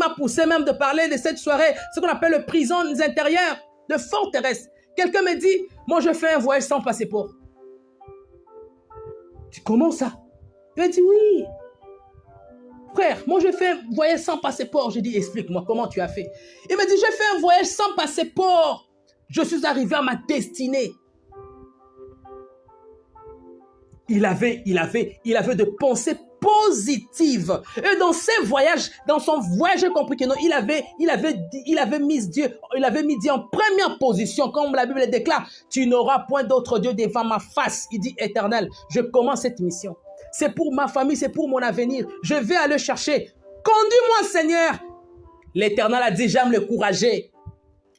m'a poussé même de parler de cette soirée, ce qu'on appelle le prisons intérieures, de forteresse. Quelqu'un me dit, moi je fais un voyage sans passeport. Tu comment ça? Il m'a dit oui. Frère, moi je fais un voyage sans passeport. J'ai dit, explique-moi comment tu as fait. Il m'a dit, j'ai fait un voyage sans passeport. Je suis arrivé à ma destinée. Il avait de pensées positives. Et dans ses voyages, dans son voyage, j'ai compris que non, il avait mis Dieu en première position, comme la Bible déclare, tu n'auras point d'autre Dieu devant ma face. Il dit, Éternel, je commence cette mission. C'est pour ma famille, c'est pour mon avenir. Je vais aller chercher. Conduis-moi, Seigneur. L'Éternel a dit, j'aime le courageux.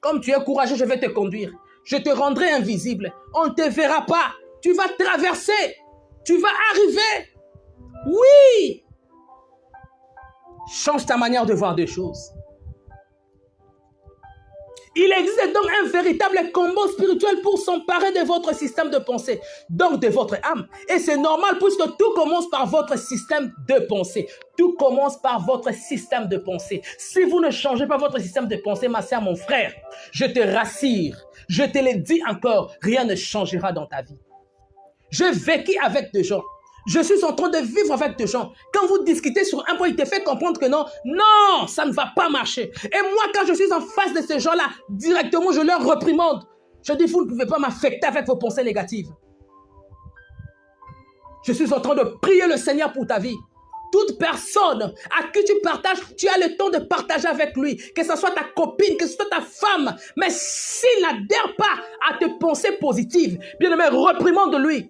Comme tu es courageux, je vais te conduire. Je te rendrai invisible. On ne te verra pas. Tu vas traverser. Tu vas arriver. Oui. Change ta manière de voir des choses. Il existe donc un véritable combat spirituel pour s'emparer de votre système de pensée, donc de votre âme. Et c'est normal puisque tout commence par votre système de pensée. Tout commence par votre système de pensée. Si vous ne changez pas votre système de pensée, ma sœur, mon frère, je te rassure, je te le dis encore, rien ne changera dans ta vie. J'ai vécu avec des gens. Je suis en train de vivre avec des gens. Quand vous discutez sur un point, il te fait comprendre que non, non, ça ne va pas marcher. Et moi, quand je suis en face de ces gens-là, directement, je leur reprimande. Je dis, vous ne pouvez pas m'affecter avec vos pensées négatives. Je suis en train de prier le Seigneur pour ta vie. Toute personne à qui tu partages, tu as le temps de partager avec lui. Que ce soit ta copine, que ce soit ta femme. Mais s'il n'adhère pas à tes pensées positives, bien aimé, reprimande lui.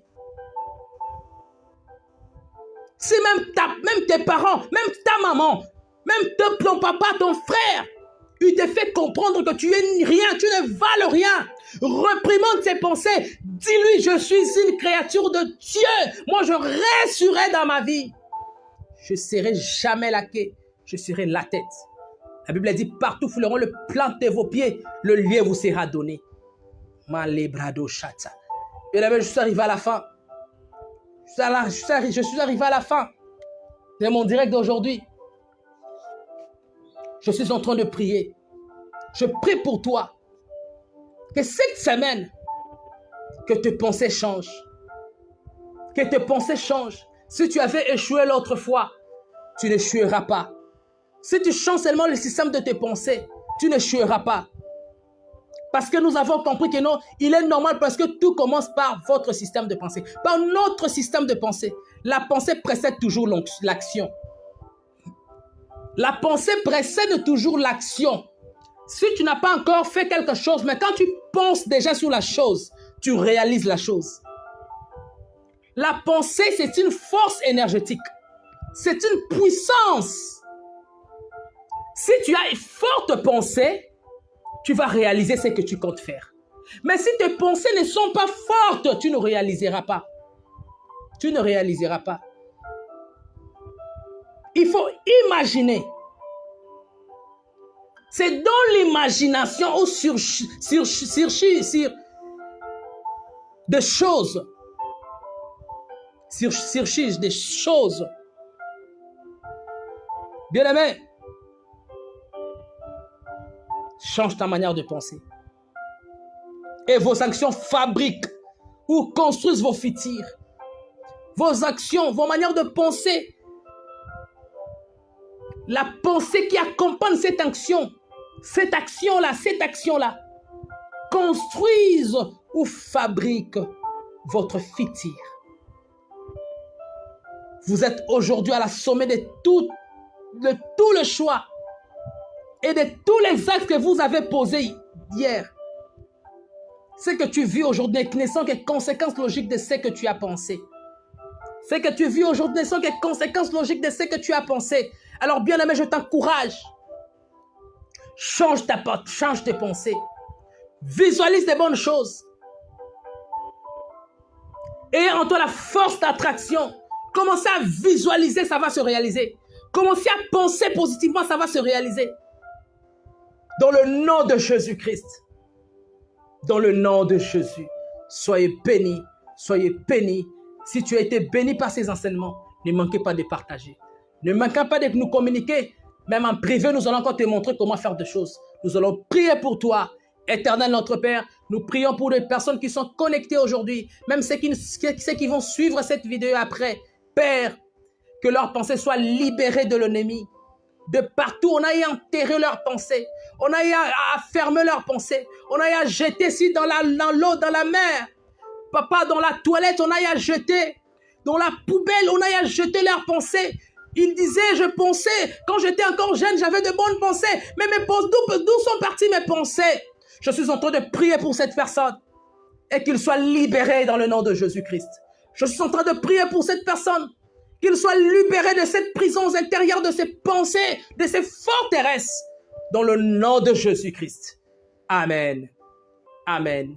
Si même tes parents, même ta maman, même ton papa, ton frère, il te fait comprendre que tu es rien, tu ne vales rien. Reprimande ses pensées. Dis-lui, je suis une créature de Dieu. Moi, je resterai dans ma vie. Je ne serai jamais la queue, je serai la tête. La Bible dit, partout fouleront le plant de vos pieds, le lieu vous sera donné. Malebrado chata. Et là, je suis arrivé à la fin. Je suis arrivé à la fin de mon direct d'aujourd'hui. Je suis en train de prier. Je prie pour toi. Que cette semaine, que tes pensées changent. Que tes pensées changent. Si tu avais échoué l'autre fois, tu n'échoueras pas. Si tu changes seulement le système de tes pensées, tu n'échoueras pas. Parce que nous avons compris que non, il est normal parce que tout commence par votre système de pensée. Par notre système de pensée. La pensée précède toujours l'action. La pensée précède toujours l'action. Si tu n'as pas encore fait quelque chose, mais quand tu penses déjà sur la chose, tu réalises la chose. La pensée, c'est une force énergétique. C'est une puissance. Si tu as une forte pensée, tu vas réaliser ce que tu comptes faire. Mais si tes pensées ne sont pas fortes, tu ne réaliseras pas. Tu ne réaliseras pas. Il faut imaginer. C'est dans l'imagination ou sur des choses. Surchise des choses. Bien-aimé, change ta manière de penser. Et vos actions fabriquent ou construisent vos futurs. Vos actions, vos manières de penser. La pensée qui accompagne cette action-là, construisent ou fabriquent votre futur. Vous êtes aujourd'hui à la sommet de tout le choix et de tous les actes que vous avez posés hier. Ce que tu vis aujourd'hui ne sont que conséquences logiques de ce que tu as pensé. Ce que tu vis aujourd'hui ne sont que conséquences logiques de ce que tu as pensé. Alors bien aimé, je t'encourage. Change tes pensées. Visualise des bonnes choses. Et en toi la force d'attraction. Commencez à visualiser, ça va se réaliser. Commencez à penser positivement, ça va se réaliser. Dans le nom de Jésus-Christ. Dans le nom de Jésus. Soyez bénis. Soyez bénis. Si tu as été béni par ces enseignements, ne manquez pas de partager. Ne manquez pas de nous communiquer Même en privé, nous allons encore te montrer comment faire des choses. Nous allons prier pour toi. Éternel notre Père, nous prions pour les personnes qui sont connectées aujourd'hui, même ceux qui vont suivre cette vidéo après. Père, que leurs pensées soient libérées de l'ennemi. De partout, on aille enterrer leurs pensées. On aille à fermer leurs pensées. On aille à jeter ici dans l'eau, dans la mer. Papa, dans la toilette, on aille à jeter. Dans la poubelle, on aille à jeter leurs pensées. Il disait, je pensais, quand j'étais encore jeune, j'avais de bonnes pensées. Mais mes pensées, d'où sont parties mes pensées? Je suis en train de prier pour cette personne. Et qu'il soit libéré dans le nom de Jésus-Christ. Je suis en train de prier pour cette personne. Qu'il soit libéré de cette prison intérieure, de ses pensées, de ses forteresses. Dans le nom de Jésus-Christ. Amen. Amen.